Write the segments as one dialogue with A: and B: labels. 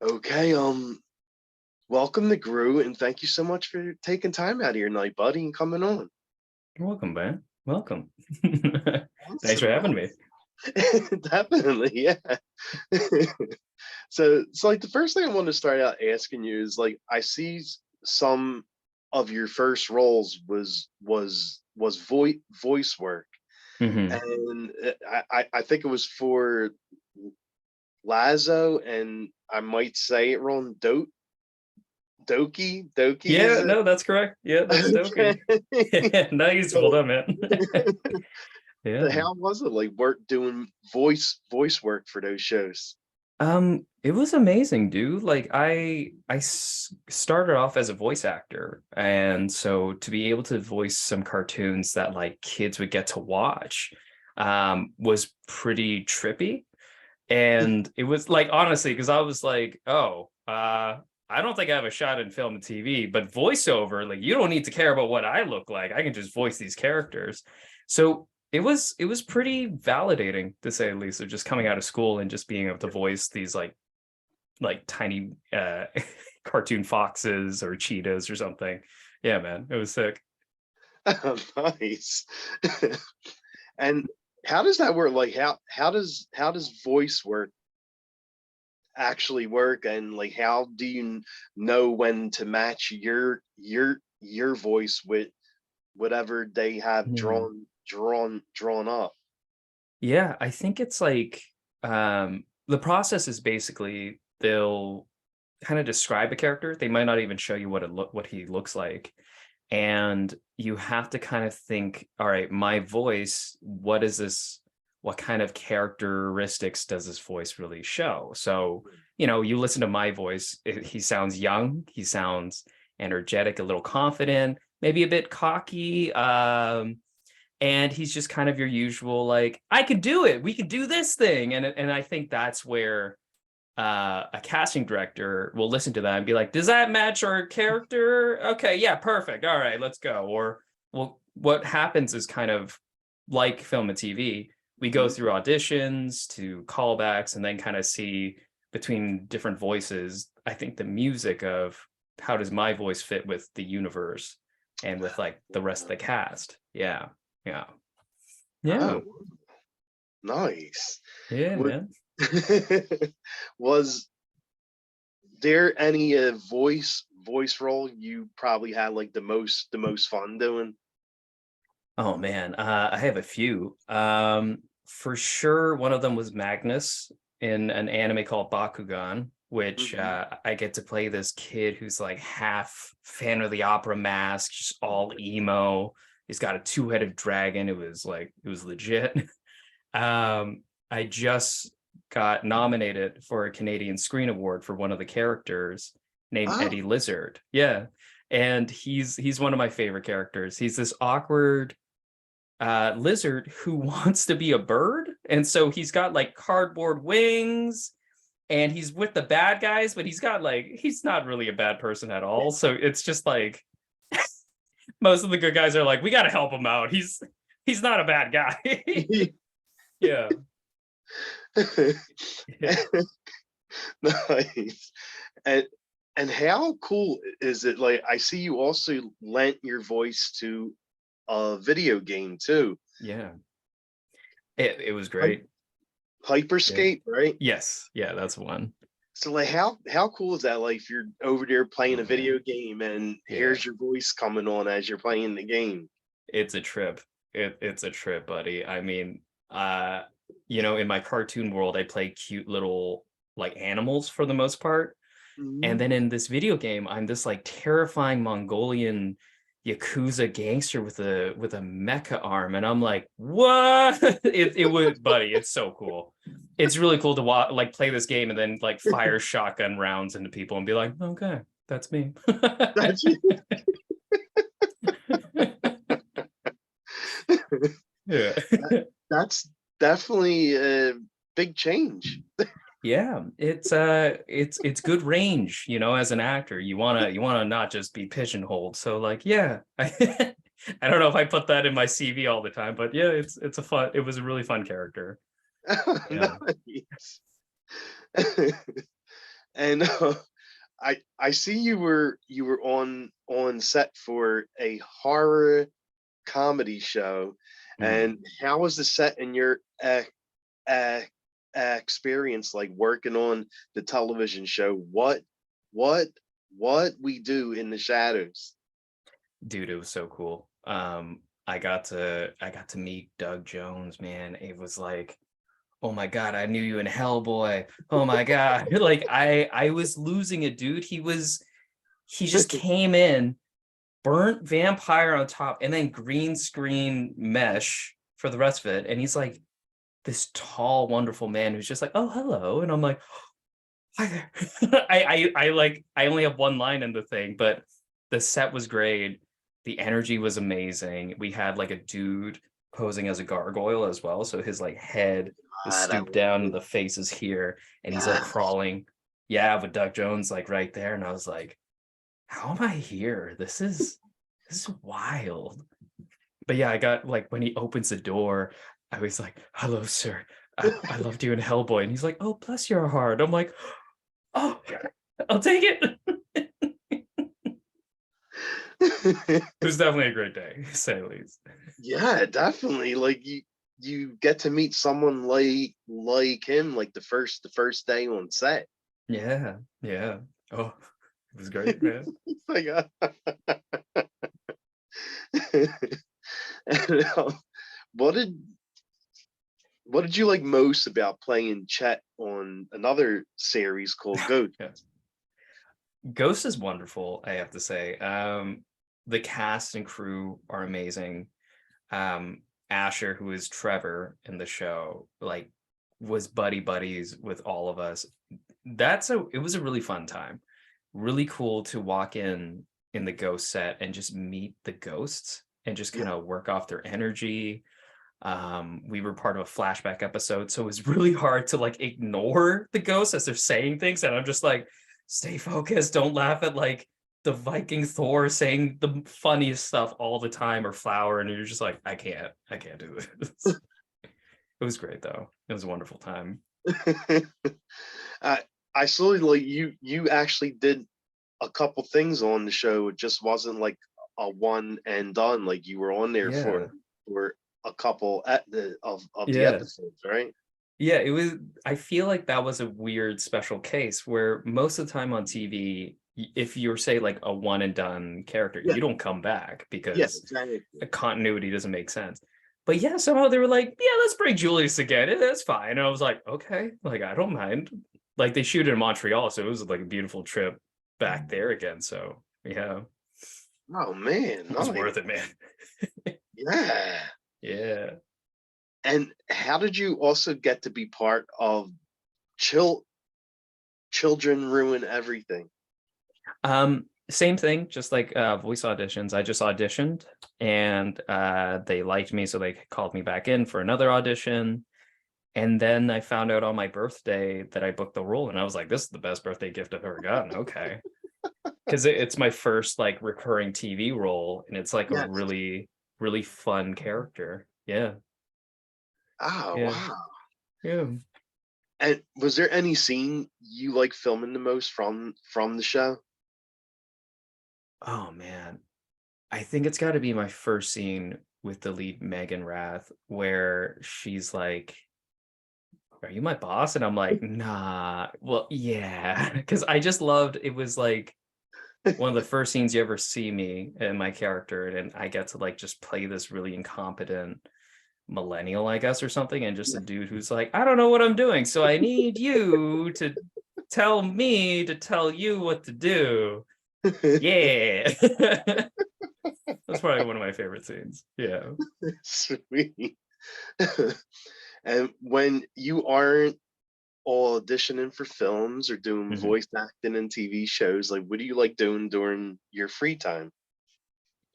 A: Okay, welcome to Grue, and thank you so much for taking time out of your night, buddy, and coming on.
B: You're welcome, man. Welcome. Thanks for
A: Awesome.
B: having me.
A: Definitely, yeah. So like the first thing I want to start out asking you is like I see some of your first roles was voice work,
B: Hmm.
A: and I think it was for Lazo, and I might say it wrong. Doki
B: Yeah,
A: is it?
B: no, that's correct. Yeah, that's
A: Okay.
B: Doki. Nice. Well
A: So,
B: done, man.
A: so
B: Yeah.
A: how was it like work doing voice work for those shows?
B: It was amazing, dude. Like started off as a voice actor, and so to be able to voice some cartoons that like kids would get to watch, was pretty trippy. And it was like honestly, because I was like, oh, I don't think I have a shot in film and TV, but voiceover, like you don't need to care about what I look like. I can just voice these characters. So it was pretty validating to say the least of just coming out of school and just being able to voice these like tiny cartoon foxes or cheetahs or something. Yeah, man, it was sick.
A: Nice. And how does that work? Like how does voice work actually work, and like how do you know when to match your voice with whatever they have
B: Hmm.
A: drawn up?
B: Yeah, I think it's like the process is basically they'll kind of describe a character. They might not even show you what he looks like. And you have to kind of think, all right, my voice, what is this? What kind of characteristics does this voice really show? So, you listen to my voice, he sounds young, he sounds energetic, a little confident, maybe a bit cocky. And he's just kind of your usual, like, I could do it, we could do this thing. And I think that's where a casting director will listen to that and be like, does that match our character? Okay, yeah, perfect, all right, let's go. Or, well, what happens is kind of like film and TV, we go
A: Mhm.
B: through auditions to callbacks and then kind of see between different voices, I think the music of how does my voice fit with the universe and with like the rest of the cast. Yeah. Yeah. Yeah.
A: Oh, nice.
B: Yeah,
A: Would
B: man.
A: was there any voice role you probably had like the most fun doing?
B: Oh man, I have a few. For sure, one of them was Magnus in an anime called Bakugan, which
A: Mhm.
B: I get to play this kid who's like half fan of the opera mask, just all emo. He's got a two-headed dragon. It was legit. I just got nominated for a Canadian Screen Award for one of the characters named
A: Oh,
B: Eddie Lizard. Yeah. And he's one of my favorite characters. He's this awkward lizard who wants to be a bird. And so he's got like cardboard wings and he's with the bad guys, but he's not really a bad person at all. So it's just like most of the good guys are like, we got to help him out. He's not a bad guy. Yeah. Yeah.
A: nice. And and how cool is it? Like I see you also lent your voice to a video game too.
B: Yeah. It was
A: Hy-
B: great. Yeah.
A: Hyperscape, right?
B: Yes. Yeah, that's one.
A: So like how cool is that? Like if you're over there playing
B: Oh
A: a video
B: man.
A: game and
B: Yeah.
A: here's your voice coming on as you're playing the game.
B: It's a trip. It's a trip, buddy. I mean, in my cartoon world, I play cute little like animals for the most part. And
A: Mhm.
B: then in this video game, I'm this like terrifying Mongolian Yakuza gangster with a mecha arm. And I'm like, what? It would, buddy, it's so cool. It's really cool to like play this game and then like fire shotgun rounds into people and be like, okay, that's me.
A: That's
B: Yeah.
A: that's definitely a big change.
B: Yeah, it's good range, as an actor. You wanna not just be pigeonholed. So like, yeah. I don't know if I put that in my CV all the time, but yeah, it was a really fun character. Yeah.
A: Nice. And I see you were on set for a horror comedy show,
B: Mm.
A: and how was the set in your uh, experience like working on the television show? What what we do in the shadows?
B: Dude, it was so cool. I got to meet Doug Jones, man. It was like, oh my God, I knew you in Hellboy. Oh my God. Like I was losing it, dude. He just came in, burnt vampire on top, and then green screen mesh for the rest of it. And he's like this tall, wonderful man who's just like, oh, hello. And I'm like, hi there. I only have one line in the thing, but the set was great. The energy was amazing. We had like a dude posing as a gargoyle as well. So his like head is
A: God, I
B: stooped
A: love
B: down,
A: it.
B: the face is here, and he's like
A: Yes.
B: crawling. Yeah, with Doug Jones like right there. And I was like, how am I here? This is wild. But yeah, I got like when he opens the door, I was like, hello, sir. I loved you in Hellboy. And he's like, oh, bless your heart. I'm like, oh, I'll take it. It was definitely a great day, to say the least.
A: Yeah, definitely. Like you get to meet someone like him like the first day on set.
B: Yeah, yeah. Oh, it was great, man.
A: It's like and, what did what did you like most about playing Chet on another series called Ghost?
B: Yeah. Ghost is wonderful, I have to say. The cast and crew are amazing. Asher, who is Trevor in the show, like was buddies with all of us. It was a really fun time. Really cool to walk in the ghost set and just meet the ghosts and just
A: Yeah.
B: kind of work off their energy. We were part of a flashback episode, so it was really hard to like ignore the ghosts as they're saying things, and I'm just like, stay focused, don't laugh at like the Viking Thor saying the funniest stuff all the time or Flower, and you're just like, I can't do this. It was great though. It was a wonderful time.
A: I I saw like you actually did a couple things on the show. It just wasn't like a one and done. Like you were on there
B: Yeah.
A: for a couple at of the
B: Yeah.
A: episodes, right?
B: Yeah, it was. I feel like that was a weird special case where most of the time on TV, if you're say like a one and done character,
A: Yeah,
B: you don't come back
A: yeah,
B: because
A: exactly.
B: the continuity doesn't make sense. But yeah, somehow they were like, yeah, let's bring Julius again. That's fine. And I was like, okay, like I don't mind. Like they shoot in Montreal, so it was like a beautiful trip back there again. So yeah,
A: Oh man,
B: it was
A: nice.
B: worth it, man.
A: Yeah.
B: Yeah.
A: And how did you also get to be part of Chil Children Ruin Everything?
B: Same thing, just like voice auditions. I just auditioned and they liked me, so they called me back in for another audition. And then I found out on my birthday that I booked the role, and I was like, this is the best birthday gift I've ever gotten. Okay. Because it's my first like recurring TV role, and it's like a
A: Yes.
B: really, really fun character. Yeah.
A: Oh
B: Yeah.
A: wow.
B: Yeah.
A: And was there any scene you like filming the most from the show?
B: Oh man. I think it's got to be my first scene with the lead Megan Rath, where she's like, are you my boss? And I'm like, nah, well, yeah. Because I just loved it. Was like one of the first scenes you ever see me and my character, and I get to like just play this really incompetent millennial, I guess, or something, and just a dude who's like, I don't know what I'm doing, so I need you to tell me to tell you what to do. Yeah. That's probably one of my favorite scenes. Yeah.
A: Sweet. And when you aren't auditioning for films or doing
B: Mhm.
A: voice acting in TV shows, like what do you like doing during your free time?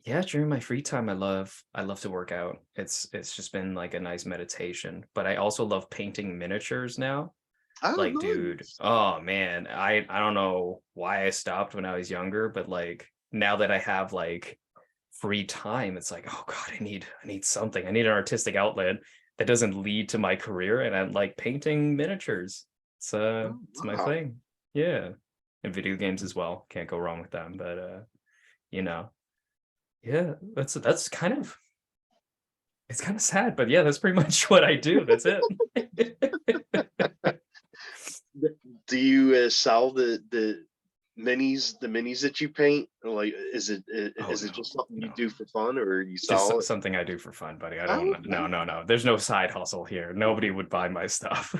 B: Yeah, during my free time, I love to work out. It's just been like a nice meditation. But I also love painting miniatures now.
A: Oh,
B: Like, dude,
A: nice.
B: oh man, I don't know why I stopped when I was younger, but like now that I have like free time, it's like, oh God, I need something. I need an artistic outlet that doesn't lead to my career, and I like painting miniatures.
A: Oh,
B: It's my
A: wow.
B: thing. Yeah. And video games as well. Can't go wrong with them. But you know, yeah, that's kind of it's kind of sad, but yeah, that's pretty much what I do. That's it.
A: Do you sell the minis that you paint? Or like,
B: Oh
A: is it
B: no,
A: just something you
B: no.
A: do for fun, or you
B: Just
A: sell it?
B: something I do for fun, buddy. I
A: Oh,
B: don't. No,
A: okay.
B: no, no. There's no side hustle here. Nobody would buy my stuff.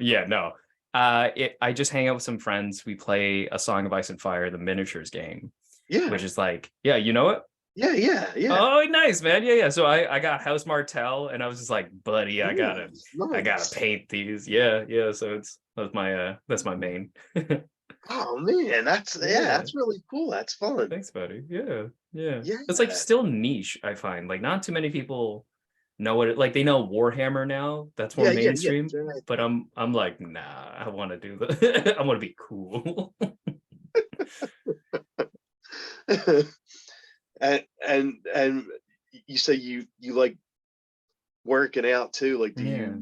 B: Yeah, no. I just hang out with some friends. We play A Song of Ice and Fire, the miniatures game,
A: Yeah,
B: which is like, yeah, you know it.
A: yeah, yeah, yeah.
B: Oh, nice, man. Yeah, yeah. So I got House Martell, and I was just like, buddy,
A: Nice,
B: I gotta
A: nice.
B: paint these. Yeah, yeah. So that's my main.
A: Oh man,
B: Yeah.
A: that's really cool. That's fun.
B: Thanks, buddy. Yeah, yeah. It's like
A: Yeah,
B: still niche, I find. Like not too many people know what it like they know Warhammer now. That's more
A: yeah, yeah, yeah.
B: mainstream. But I'm like, nah, I want to do the I want to be cool.
A: And you say you like working out too. Like,
B: Yeah.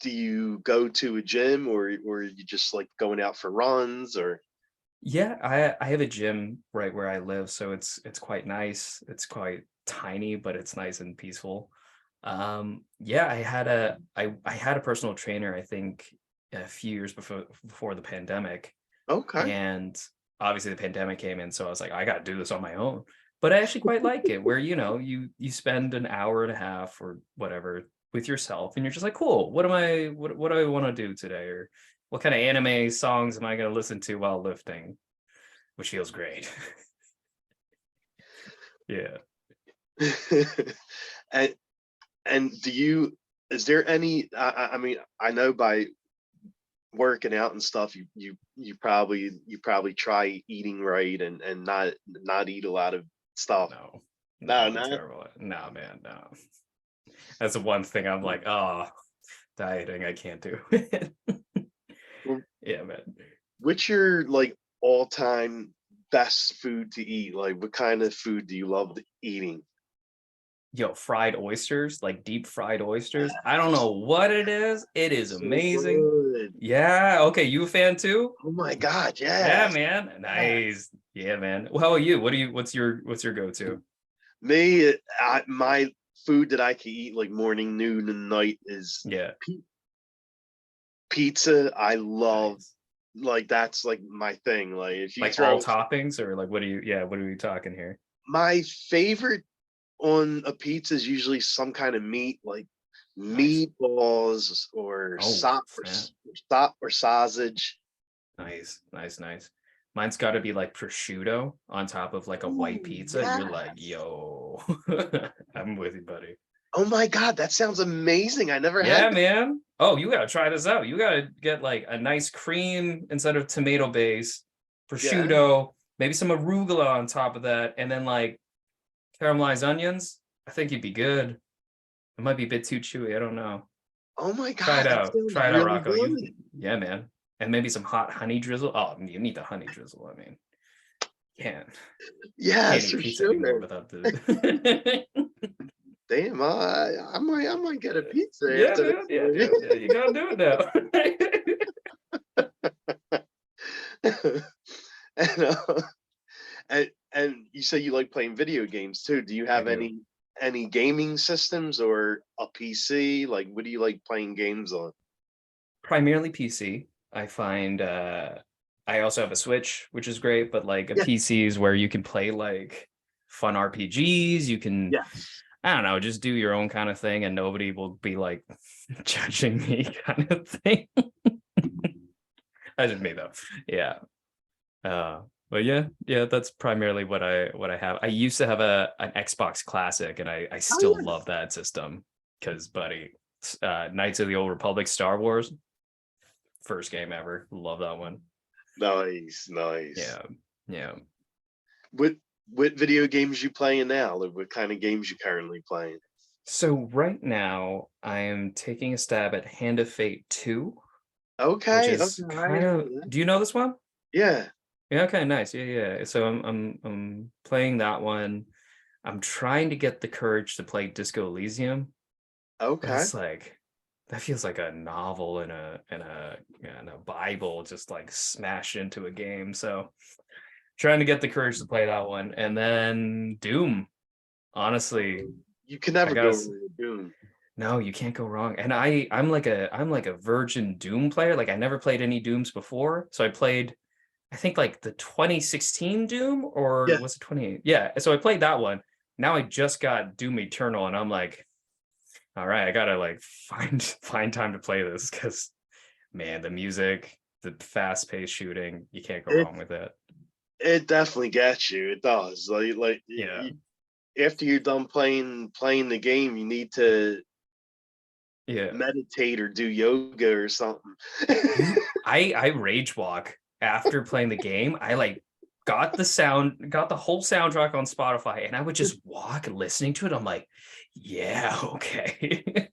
A: do you go to a gym, or you just like going out for runs, or?
B: Yeah, I have a gym right where I live, so it's quite nice. It's quite tiny, but it's nice and peaceful. Yeah, I had a personal trainer, I think a few years before the pandemic.
A: Okay.
B: And obviously the pandemic came in, so I was like, I got to do this on my own. But I actually quite like it, where you spend an hour and a half or whatever with yourself, and you're just like, cool. What do I want to do today, or what kind of anime songs am I going to listen to while lifting, which feels great. Yeah.
A: and do you, is there any, I mean, I know by working out and stuff, you probably try eating right, and not eat a lot of stuff.
B: No, no,
A: No,
B: I'm
A: no.
B: terrible. No, man, no. That's the one thing I'm like, oh, dieting, I can't do it.
A: Well,
B: Yeah, man.
A: what's your like all time best food to eat? Like, what kind of food do you love eating?
B: Yo, fried oysters, like deep fried oysters. I don't know what it is. It is
A: So
B: amazing.
A: good.
B: Yeah. Okay. You a fan too?
A: Oh my God,
B: Yeah,
A: yes.
B: man.
A: Yes.
B: Nice. Yeah, man. Well, how are you? What's your go-to?
A: Me, my food that I can eat like morning, noon, and night is
B: Yeah.
A: pi- pizza. I love,
B: Nice.
A: like, that's like my thing. Like, if you
B: Like all
A: throw
B: toppings or like what are we talking here?
A: my favorite on a pizza is usually some kind of meat, like
B: Nice.
A: meatballs or
B: Oh, snap.
A: sop or sausage.
B: Nice. Nice, nice. Mine's got to be like prosciutto on top of like a white
A: Ooh,
B: pizza. You're like,
A: yes.
B: yo, I'm with you, buddy.
A: Oh my God, that sounds amazing. I never had
B: Yeah,
A: that.
B: man. Oh, you gotta try this out. You gotta get like a nice cream instead of tomato base,
A: Yeah.
B: prosciutto, maybe some arugula on top of that, and then like caramelized onions. I think you'd be good. It might be a bit too chewy. I don't know.
A: Oh my
B: Try it
A: God, that
B: out.
A: sounds
B: Try it out,
A: really
B: Rocco. You,
A: good.
B: yeah, man. And maybe some hot honey drizzle. Oh, you need the honey drizzle. I mean, can't can't
A: Yes,
B: eat
A: for
B: pizza anymore
A: sure.
B: without the.
A: Damn, I might get a pizza
B: Yeah,
A: after
B: man. Yeah, yeah, yeah. You gotta do it
A: this. and, and you say you like playing video games too. Do you
B: now. I
A: have
B: do.
A: any gaming systems or a PC? Like, what do you like playing games on?
B: Primarily PC. I find I also have a Switch, which is great, but like a
A: Yeah,
B: PC is where you can play like fun RPGs. You can,
A: yes.
B: I don't know, just do your own kind of thing and nobody will be like judging me kind of thing. That's just me though. Yeah. But yeah, yeah, that's primarily what I have. I used to have an Xbox Classic and I
A: Oh
B: still
A: yeah.
B: love that system because buddy, Knights of the Old Republic Star Wars, first game ever. Love that one.
A: Nice, nice.
B: Yeah. Yeah.
A: What what video games you playing now? Like, what kind of games you currently playing?
B: So right now I am taking a stab at Hand of Fate 2, which
A: Okay, okay,
B: is
A: I
B: kind
A: heard
B: of,
A: of that.
B: do you know this one?
A: Yeah.
B: Yeah, okay, nice. Yeah, yeah. So I'm playing that one. I'm trying to get the courage to play Disco Elysium, but
A: Okay.
B: it's like that feels like a novel and a Bible just like smashed into a game. So trying to get the courage to play that one. And then Doom. Honestly,
A: You can
B: I
A: never go
B: guess
A: wrong with Doom.
B: no, you can't go wrong. And I'm like a virgin Doom player. Like I never played any Dooms before. So I played, I think like the 2016 Doom, or
A: Yeah,
B: was it 28? Yeah. So I played that one. Now I just got Doom Eternal and I'm like, all right, I gotta like find time to play this because man, the music, the fast-paced shooting, you can't go
A: it
B: wrong with it.
A: it definitely gets you. It does.
B: Yeah.
A: After you're done playing the game, you need to
B: Yeah.
A: meditate or do yoga or something.
B: I rage walk after playing the game. I like got the whole soundtrack on Spotify, and I would just walk listening to it. I'm like, yeah, okay.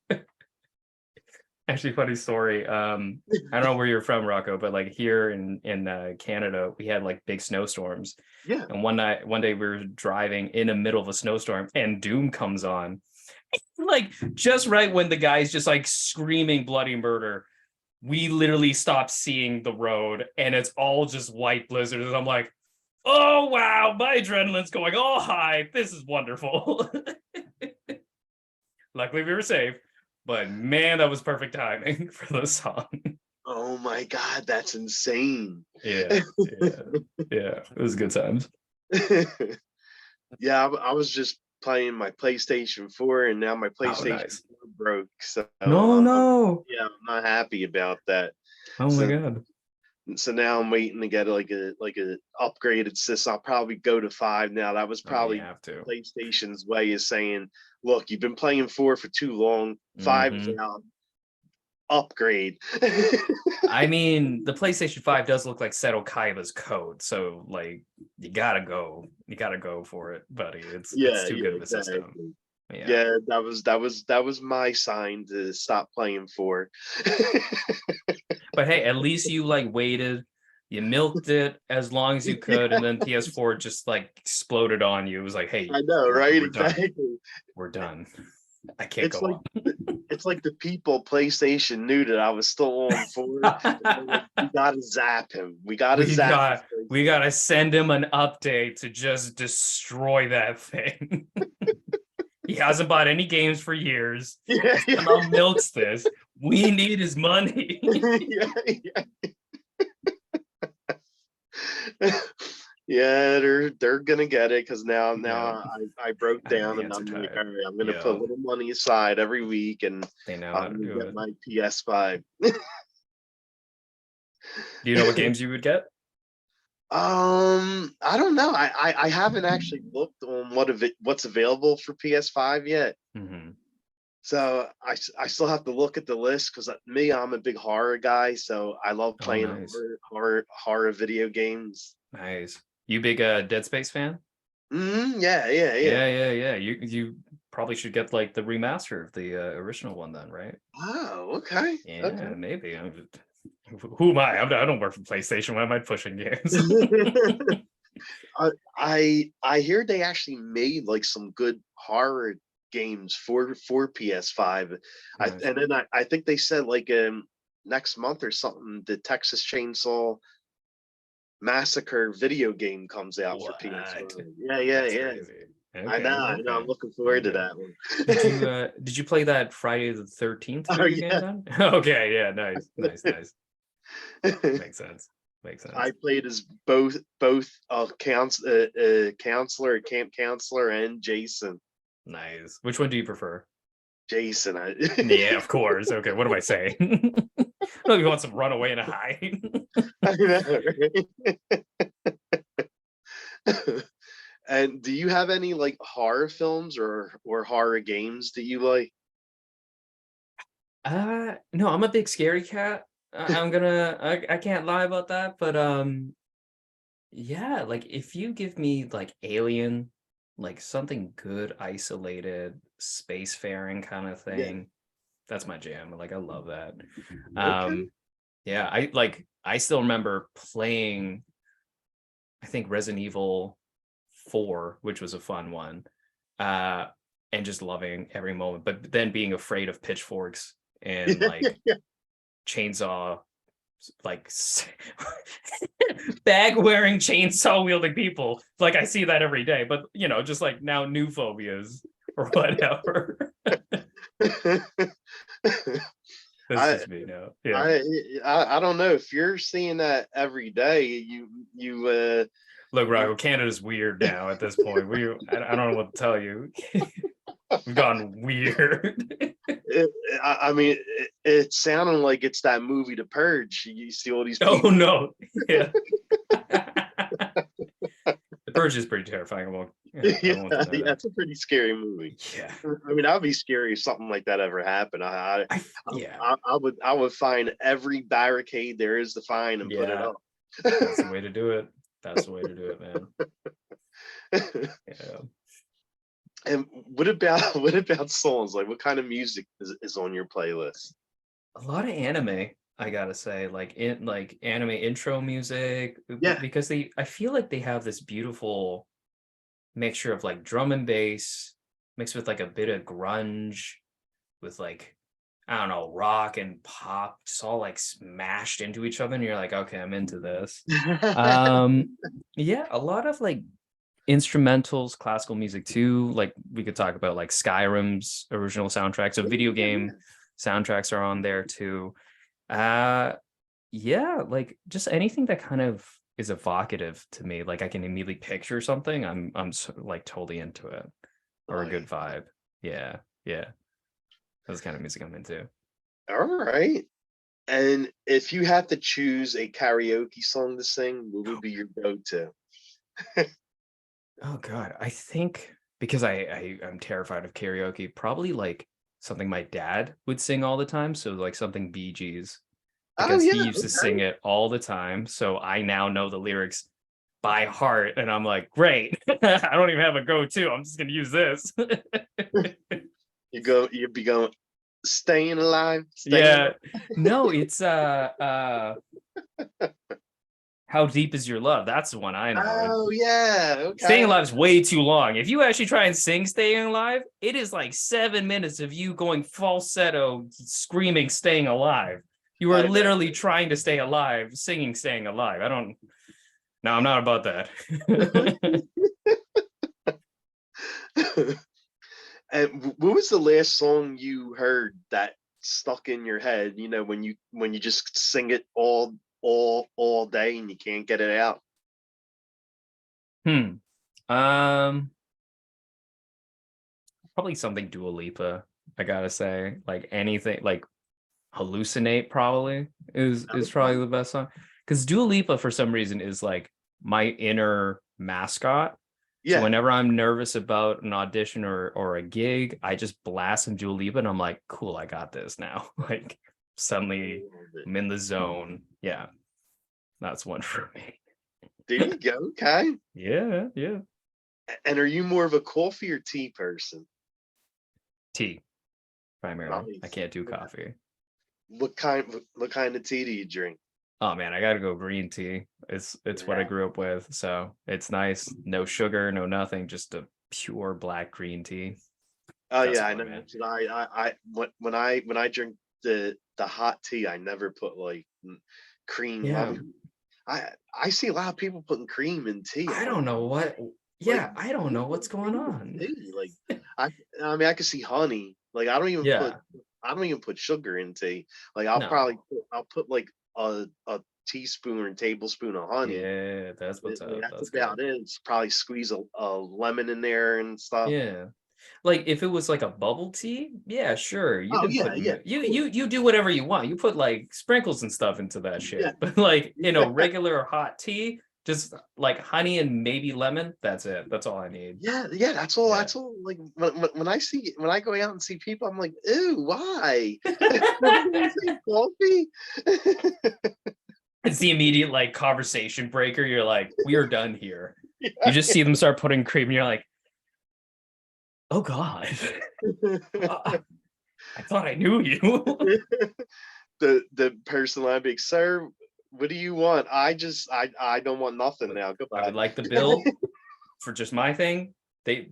B: Actually, funny story. I don't know where you're from, Rocco, but like here in Canada, we had like big snowstorms.
A: Yeah.
B: And one day we were driving in the middle of a snowstorm, and Doom comes on. Like just right when the guy's just like screaming bloody murder, we literally stop seeing the road and it's all just white blizzards. And I'm like, oh wow, my adrenaline's going all high. This is wonderful. Luckily we were safe, but man, that was perfect timing for the song.
A: Oh my God, that's insane.
B: Yeah, yeah, yeah. It was good times.
A: Yeah, I was just playing my PlayStation 4, and now my
B: Oh,
A: PlayStation
B: nice.
A: 4 broke. So
B: No, no.
A: yeah, I'm not happy about that.
B: Oh my
A: So
B: God.
A: so now I'm waiting to get like a upgraded system. I'll probably go to 5 now. That was
B: Oh, you
A: probably
B: have to.
A: PlayStation's way of saying, look, you've been playing 4 for too long. 5 is
B: Hmm.
A: out. Upgrade.
B: I mean, the PlayStation 5 does look like Seto Kaiba's code, so like you gotta go for it, buddy. It's
A: Yeah,
B: too
A: yeah,
B: good of a system.
A: exactly.
B: Yeah.
A: Yeah, that was my sign to stop playing 4.
B: But hey, at least you like waited, you milked it as long as you could, and then PS4 just like exploded on you. It was like, hey,
A: I know,
B: we're,
A: right?
B: we're done.
A: Exactly.
B: We're done. I can't
A: It's
B: go
A: like
B: on.
A: it's like the people PlayStation knew that I was still on 4. And they're like, we gotta zap him. We gotta
B: we
A: zap his
B: got we
A: PlayStation.
B: gotta send him an update to just destroy that thing. He hasn't bought any games for years.
A: Yeah,
B: Somehow milks this. We need his money.
A: yeah, yeah. Yeah, they're gonna get it because now
B: Yeah,
A: I broke
B: I mean,
A: down
B: the
A: and
B: hands are
A: I'm like,
B: tied.
A: all right, I'm gonna put a
B: Yeah,
A: little money aside every week and
B: they know how
A: I'm
B: to
A: gonna
B: do
A: get
B: it.
A: my PS5.
B: Do you know what games you would get?
A: I don't know. I haven't actually looked on what's available for PS5 yet.
B: Hmm.
A: So I still have to look at the list because me, I'm a big horror guy, so I love
B: Oh,
A: playing
B: nice,
A: horror video games.
B: nice. You big Dead Space fan?
A: Yeah, yeah, yeah.
B: Yeah. You probably should get like the remaster of the original one then, right?
A: Oh, okay,
B: Yeah,
A: okay.
B: maybe. Who am I? I don't work for PlayStation. Why am I pushing games?
A: I hear they actually made like some good horror games for PS5.
B: Nice.
A: And then I think they said like next month or something the Texas Chainsaw Massacre video game comes out for
B: What?
A: PS5. Yeah, yeah,
B: That's
A: yeah.
B: crazy.
A: I know,
B: Okay,
A: I know. I'm
B: okay,
A: looking forward to
B: okay.
A: that one.
B: Did you play that Friday the 13th
A: Oh
B: video game
A: yeah.
B: then? Okay, yeah, nice. Makes sense. Makes
A: I
B: sense.
A: played as both counselor, camp counselor, and Jason.
B: Nice. Which one do you prefer?
A: Jason,
B: Yeah, of course. Okay, what am I saying? Well, he wants to run away and hide.
A: I know, right? And do you have any like horror films or horror games that you like?
B: No, I'm a big scary cat. I can't lie about that, but yeah, like if you give me like Alien, like something good, isolated, spacefaring kind of
A: Yeah.
B: thing, that's my jam. Like I love that.
A: Okay.
B: Yeah, I still remember playing, I think Resident Evil 4, which was a fun one. Uh and just loving every moment, but then being afraid of pitchforks and like chainsaw, like bag wearing, chainsaw wielding people. Like I see that every day, but you know, just like now new phobias or whatever. That's
A: I,
B: just me now. Yeah.
A: I don't know if you're seeing that every day. You
B: Look,
A: you
B: Rocco, Canada's weird now at this point. I don't know what to tell you. We've gone weird.
A: I mean, it's sounding like it's that movie, The Purge. You see all these
B: Oh
A: people.
B: no. Yeah. The Purge is pretty terrifying. I won't deny that.
A: That's a pretty scary movie.
B: Yeah.
A: I mean, that would be scary if something like that ever happened.
B: Yeah.
A: I would find every barricade there is to find and put it
B: Yeah.
A: up.
B: That's the way to do it. That's the way to do it, man. Yeah.
A: And what about songs? Like, what kind of music is on your playlist?
B: A lot of anime, I gotta say, like anime intro music,
A: Yeah.
B: because I feel like they have this beautiful mixture of like drum and bass mixed with like a bit of grunge with like, I don't know, rock and pop just all like smashed into each other, and you're like, okay, I'm into this. Yeah, a lot of like instrumentals, classical music too. Like we could talk about like Skyrim's original soundtrack. So video game soundtracks are on there too. Yeah, like just anything that kind of is evocative to me. Like I can immediately picture something. I'm like totally into it, or a good vibe. Yeah, yeah. That's the kind of music I'm into.
A: All right. And if you had to choose a karaoke song to sing, what would be your go-to?
B: Oh God, I think because I'm terrified of karaoke, probably like something my dad would sing all the time. So like something Bee Gees,
A: Oh
B: because he
A: yeah,
B: used to sing it all the time. So I now know the lyrics by heart, and I'm like, great. I don't even have a go-to. I'm just gonna use this.
A: You'd be going, staying alive,
B: Yeah. No, it's How Deep Is Your Love? That's the one I know.
A: Oh yeah,
B: Staying
A: okay.
B: Alive is way too long. If you actually try and sing Staying Alive, it is like 7 minutes of you going falsetto, screaming Staying Alive. You are
A: I know.
B: literally trying to stay alive, singing Staying Alive. No, I'm not about that.
A: And what was the last song you heard that stuck in your head? You know, when you just sing it all day and you can't get it out.
B: Um, Probably something Dua Lipa, I gotta say. Like anything, like Hallucinate probably is probably the best song. Because Dua Lipa, for some reason, is like my inner mascot. So
A: Yeah.
B: whenever I'm nervous about an audition or a gig, I just blast some Dua Lipa and I'm like, cool, I got this now. Like suddenly I'm in the zone. Yeah, that's one for me.
A: There you go. Okay.
B: Yeah, yeah.
A: And are you more of a coffee or tea person?
B: Tea, primarily. I
A: Nice.
B: can't do coffee.
A: What kind of tea do you drink?
B: Oh man, I gotta go green tea. It's what I
A: Yeah.
B: grew up with. So it's nice. No sugar, no nothing, just a pure black green tea.
A: Oh
B: That's
A: yeah, I
B: one,
A: know.
B: man.
A: When I drink the hot tea, I never put like cream. I
B: Yeah.
A: mean, I see a lot of people putting cream in tea.
B: I
A: I'm like,
B: don't know what.
A: like
B: Yeah, I don't
A: who
B: know what's
A: puts
B: going
A: cream
B: on.
A: in tea? Like I I mean I can see honey. Like
B: Yeah.
A: I don't even put sugar in tea. Like
B: No.
A: I'll put like a teaspoon or a tablespoon of honey.
B: Yeah, that's what's
A: Like,
B: up.
A: that's
B: That's good.
A: about it. It's probably squeeze a lemon in there and stuff.
B: Yeah. Like if it was like a bubble tea, yeah, sure. You
A: Oh
B: can
A: yeah,
B: put
A: yeah, of course.
B: you do whatever you want. You put like sprinkles and stuff into that
A: Yeah,
B: shit. But like, regular hot tea, just like honey and maybe lemon, that's it. That's all I need.
A: yeah, yeah. That's all.
B: Yeah.
A: That's all. Like when I go out and see people, I'm like, ew, why? Coffee?
B: It's the immediate like conversation breaker. You're like, we are done here. You
A: Yeah.
B: just see them start putting cream, and you're like, oh God. I thought I knew you.
A: The person I'd be like, sir, what do you want? I don't want nothing
B: Look,
A: now.
B: I
A: Goodbye.
B: would like the bill for just my thing. They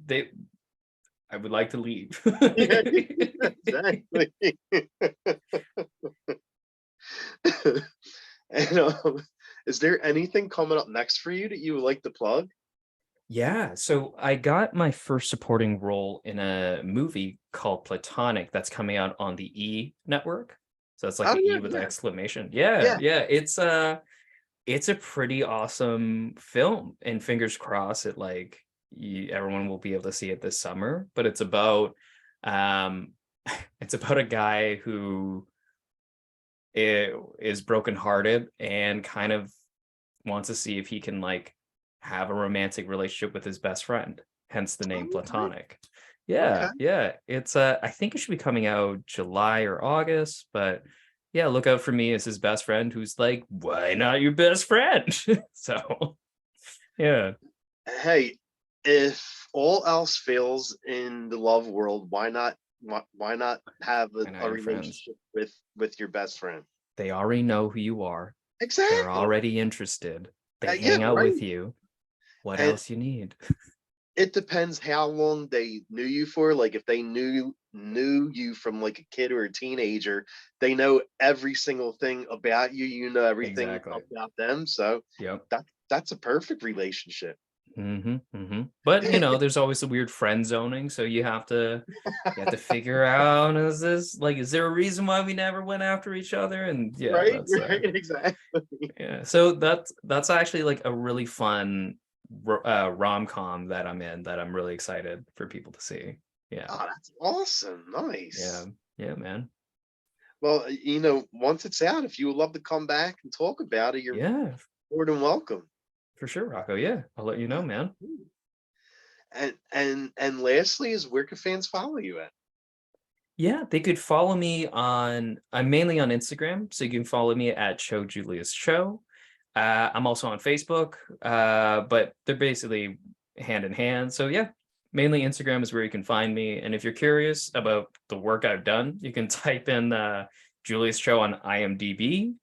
B: I would like to leave.
A: Yeah, exactly. And is there anything coming up next for you that you would like to plug?
B: Yeah, so I got my first supporting role in a movie called Platonic that's coming out on the E network. So it's like
A: Oh
B: the
A: yeah,
B: E with the
A: yeah,
B: exclamation. Yeah,
A: yeah.
B: yeah, it's a pretty awesome film, and fingers crossed it like everyone will be able to see it this summer, but it's about um it's about a guy who is brokenhearted and kind of wants to see if he can like have a romantic relationship with his best friend, hence the name
A: Oh, okay,
B: Platonic. Yeah,
A: okay.
B: yeah. It's I think it should be coming out July or August, but yeah, look out for me as his best friend who's like, why not your best friend? So yeah,
A: Hey, if all else fails in the love world, why not have
B: why not
A: a
B: your friends?
A: relationship with your best friend?
B: They already know who you are. They're
A: Exactly.
B: already interested. They
A: Yeah,
B: hang out
A: right.
B: with you. What
A: And
B: else you need?
A: it depends how long they knew you for. Like if they knew you from like a kid or a teenager, they know every single thing about you. You know everything
B: Exactly.
A: about them. So
B: Yep.
A: that's a perfect relationship.
B: But there's always the weird friend zoning, so you have to figure out, is there a reason why we never went after each other? And yeah,
A: Right,
B: that's
A: right, exactly.
B: yeah. So that's actually like a really fun rom-com that I'm in that I'm really excited for people to see. Yeah.
A: Oh, that's awesome.
B: Yeah.
A: Nice.
B: Yeah, man.
A: Well, once it's out, if you would love to come back and talk about it, you're
B: Yeah,
A: more than welcome.
B: for sure, Rocco. Yeah. I'll let you know, man.
A: And lastly is where can fans follow you at?
B: Yeah, they could follow me I'm mainly on Instagram, so you can follow me at Cho Julius Cho. I'm also on Facebook, but they're basically hand in hand. So yeah, mainly Instagram is where you can find me. And if you're curious about the work I've done, you can type in Julius Cho on IMDb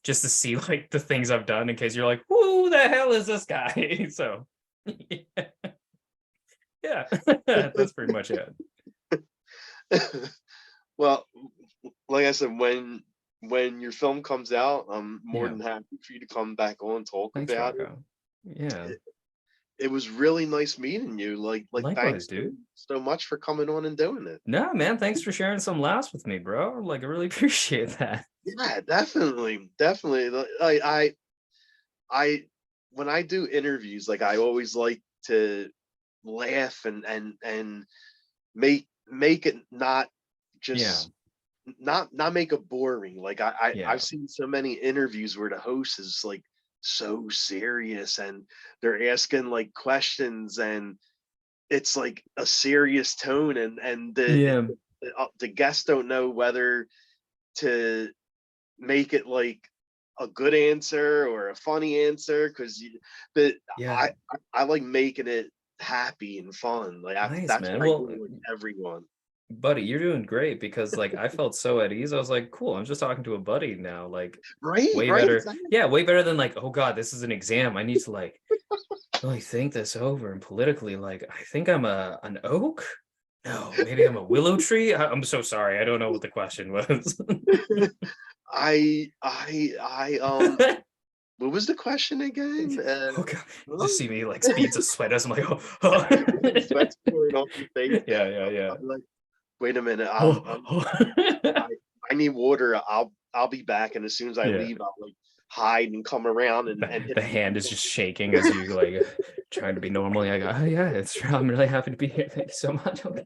B: just to see like the things I've done in case you're like, who the hell is this guy? So yeah, that's pretty much it.
A: Well, like I said, when your film comes out, I'm more
B: Yeah.
A: than happy for you to come back on and talk
B: Thanks,
A: about it.
B: Rocco. Yeah.
A: It was really nice meeting you. Like
B: Likewise,
A: thanks
B: dude.
A: so much for coming on and doing it.
B: No, man, thanks for sharing some laughs with me, bro. Like, I really appreciate that.
A: Yeah, definitely, definitely. I when I do interviews, like I always like to laugh and make it not
B: Yeah,
A: just not make it boring. Like
B: yeah,
A: I've seen so many interviews where the host is like so serious and they're asking like questions and it's like a serious tone and
B: yeah,
A: the guests don't know whether to make it like a good answer or a funny answer because but
B: yeah.
A: I like making it happy and fun. Like
B: Nice,
A: that's
B: man.
A: what I
B: Well,
A: do with everyone.
B: buddy, you're doing great because like I felt so at ease. I was like, cool, I'm just talking to a buddy now. Like,
A: Right,
B: way
A: right,
B: better.
A: exactly.
B: Yeah, way better than like, oh God, this is an exam. I need to like really think this over and politically, like, I think I'm an oak. No, maybe I'm a willow tree. I'm so sorry. I don't know what the question was.
A: I what was the question again?
B: Oh God, you
A: Huh?
B: just see me like beads of sweat as I'm like, oh.
A: Sweat's pouring off your face.
B: Yeah, yeah,
A: I'm,
B: yeah.
A: I'm like, wait a minute.
B: Oh, oh.
A: I I need water. I'll be back, and as soon as I
B: Yeah.
A: leave, I'll like hide and come around and hit
B: The hand is just shaking as you like trying to be normal. I go, oh yeah, it's true. I'm really happy to be here. Thank you so much. Okay.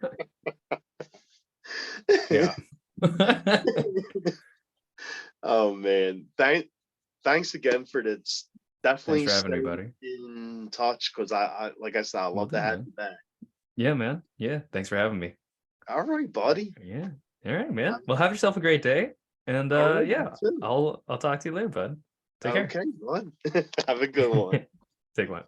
B: Yeah.
A: Oh man, thanks again for this.
B: Thanks
A: Definitely
B: for having me,
A: stay
B: buddy.
A: in touch because I like I said, I
B: Will
A: love to
B: do,
A: have
B: man.
A: you back.
B: Yeah, man. Yeah. Thanks for having me.
A: All right, buddy.
B: Yeah. All right, man. Well, have yourself a great day. And
A: All right, you
B: yeah,
A: too.
B: I'll talk to you later, bud. Take care.
A: Okay, bud. Have a good one.
B: Take one.